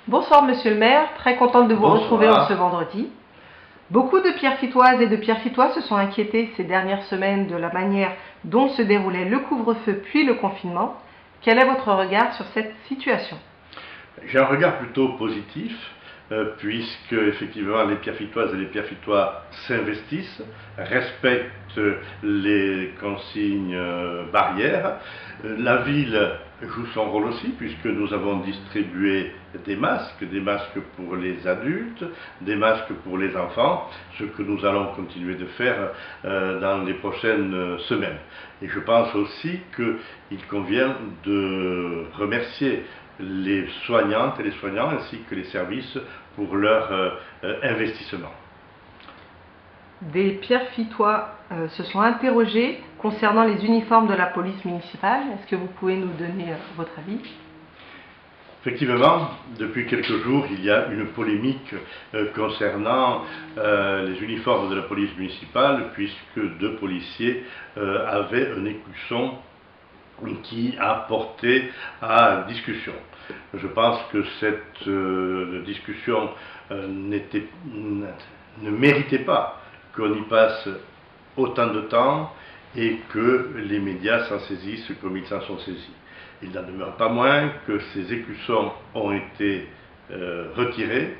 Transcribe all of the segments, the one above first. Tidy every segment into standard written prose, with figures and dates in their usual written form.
Bonsoir Monsieur le maire, très contente de vous Bonsoir. retrouver en ce vendredi. Beaucoup de Pierrefitoises et de Pierrefitois se sont inquiétés ces dernières semaines de la manière dont se déroulait le couvre-feu puis le confinement. Quel est votre regard sur cette situation? J'ai un regard plutôt positif, puisque effectivement les Pierrefitoises et les Pierrefitois s'investissent, respectent les consignes barrières. La ville joue son rôle aussi, puisque nous avons distribué des masques pour les adultes, des masques pour les enfants, ce que nous allons continuer de faire dans les prochaines semaines. Et je pense aussi qu'il convient de remercier les soignantes et les soignants ainsi que les services pour leur investissement. Des Pierrefitois se sont interrogés concernant les uniformes de la police municipale. Est-ce que vous pouvez nous donner votre avis? Effectivement, depuis quelques jours, il y a une polémique concernant les uniformes de la police municipale, puisque deux policiers avaient un écusson qui a porté à discussion. Je pense que cette discussion ne méritait pas qu'on y passe autant de temps et que les médias s'en saisissent comme ils s'en sont saisis. Il n'en demeure pas moins que ces écussons ont été retirés,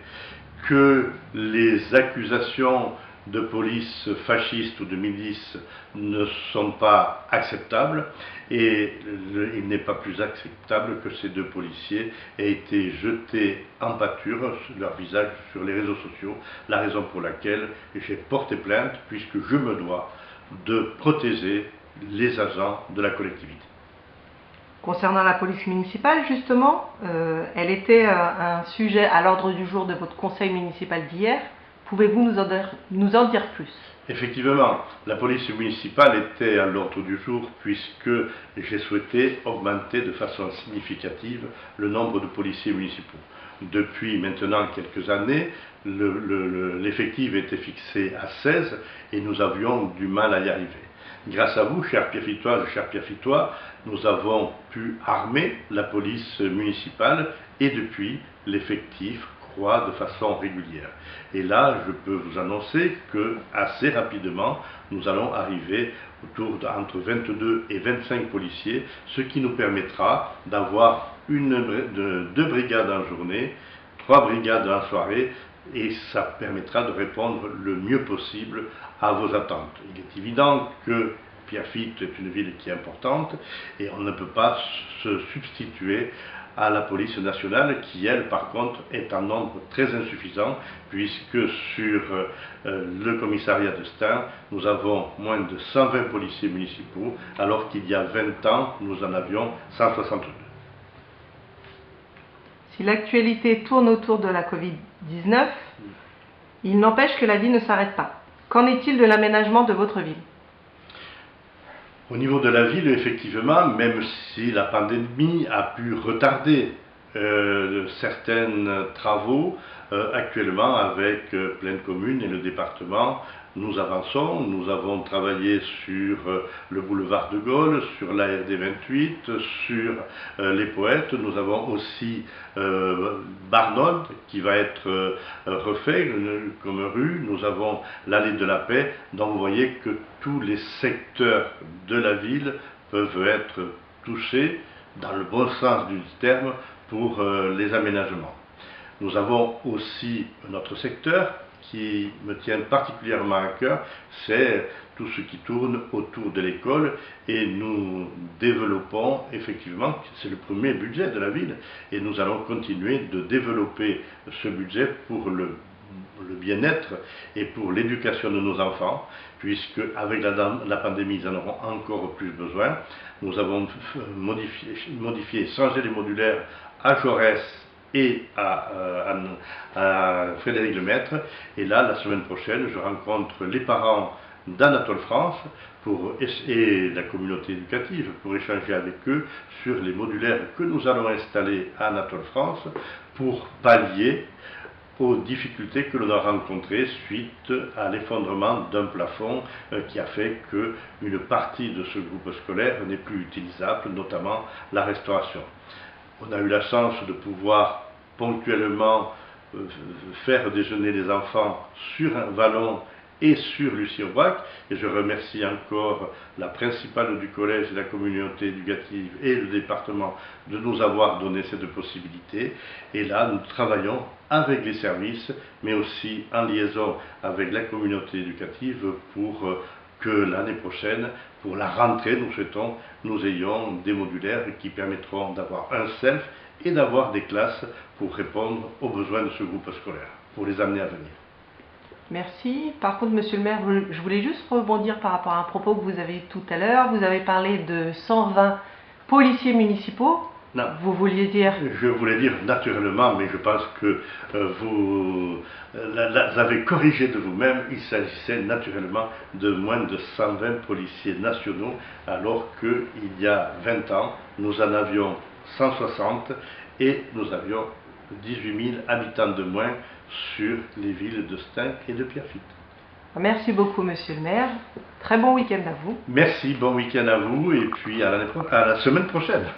que les accusations de police fasciste ou de milice ne sont pas acceptables et il n'est pas plus acceptable que ces deux policiers aient été jetés en pâture, leur visage sur les réseaux sociaux, la raison pour laquelle j'ai porté plainte puisque je me dois de protéger les agents de la collectivité. Concernant la police municipale, justement, elle était un sujet à l'ordre du jour de votre conseil municipal d'hier. Pouvez-vous nous en dire plus? Effectivement, la police municipale était à l'ordre du jour puisque j'ai souhaité augmenter de façon significative le nombre de policiers municipaux. Depuis maintenant quelques années, l'effectif était fixé à 16 et nous avions du mal à y arriver. Grâce à vous, chers Pierrefitoises et chers Pierrefitois, nous avons pu armer la police municipale et depuis, l'effectif croît de façon régulière. Et là, je peux vous annoncer que assez rapidement, nous allons arriver entre 22 et 25 policiers, ce qui nous permettra d'avoir deux brigades en journée, 3 brigades en soirée, et ça permettra de répondre le mieux possible à vos attentes. Il est évident que Pierrefitte est une ville qui est importante et on ne peut pas se substituer à la police nationale qui, elle, par contre, est en nombre très insuffisant puisque sur le commissariat de Stains, nous avons moins de 120 policiers municipaux alors qu'il y a 20 ans, nous en avions 162. Si l'actualité tourne autour de la Covid-19, il n'empêche que la vie ne s'arrête pas. Qu'en est-il de l'aménagement de votre ville? Au niveau de la ville, effectivement, même si la pandémie a pu retarder certains travaux, actuellement avec Plaine Commune et le département, nous avançons. Nous avons travaillé sur le boulevard de Gaulle, sur la RD 28, sur les Poètes. Nous avons aussi Barnode qui va être refait comme rue. Nous avons l'allée de la Paix. Donc vous voyez que tous les secteurs de la ville peuvent être touchés dans le bon sens du terme pour les aménagements. Nous avons aussi notre secteur qui me tient particulièrement à cœur, c'est tout ce qui tourne autour de l'école et nous développons effectivement, c'est le premier budget de la ville et nous allons continuer de développer ce budget pour le bien-être et pour l'éducation de nos enfants, puisque avec la pandémie, ils en auront encore plus besoin. Nous avons modifié, changé les modulaires à Jaurès et à Frédéric Lemaître. Et là, la semaine prochaine, je rencontre les parents d'Anatole France et la communauté éducative pour échanger avec eux sur les modulaires que nous allons installer à Anatole France pour pallier aux difficultés que l'on a rencontrées suite à l'effondrement d'un plafond qui a fait qu'une partie de ce groupe scolaire n'est plus utilisable, notamment la restauration. On a eu la chance de pouvoir ponctuellement faire déjeuner les enfants sur un vallon et sur Lucie-Aubrac. Et je remercie encore la principale du collège et la communauté éducative et le département de nous avoir donné cette possibilité. Et là, nous travaillons avec les services, mais aussi en liaison avec la communauté éducative pour que l'année prochaine, pour la rentrée, nous souhaitons, nous ayons des modulaires qui permettront d'avoir un self et d'avoir des classes pour répondre aux besoins de ce groupe scolaire, pour les amener à venir. Merci. Par contre, monsieur le maire, je voulais juste rebondir par rapport à un propos que vous avez eu tout à l'heure. Vous avez parlé de 120 policiers municipaux. Non. Vous vouliez dire? Je voulais dire naturellement, mais je pense que vous l'avez corrigé de vous-même. Il s'agissait naturellement de moins de 120 policiers nationaux, alors qu'il y a 20 ans, nous en avions 160 et nous avions 18 000 habitants de moins sur les villes de Stainq et de Pierrefitte. Merci beaucoup, monsieur le maire. Très bon week-end à vous. Merci, bon week-end à vous et puis à la semaine prochaine.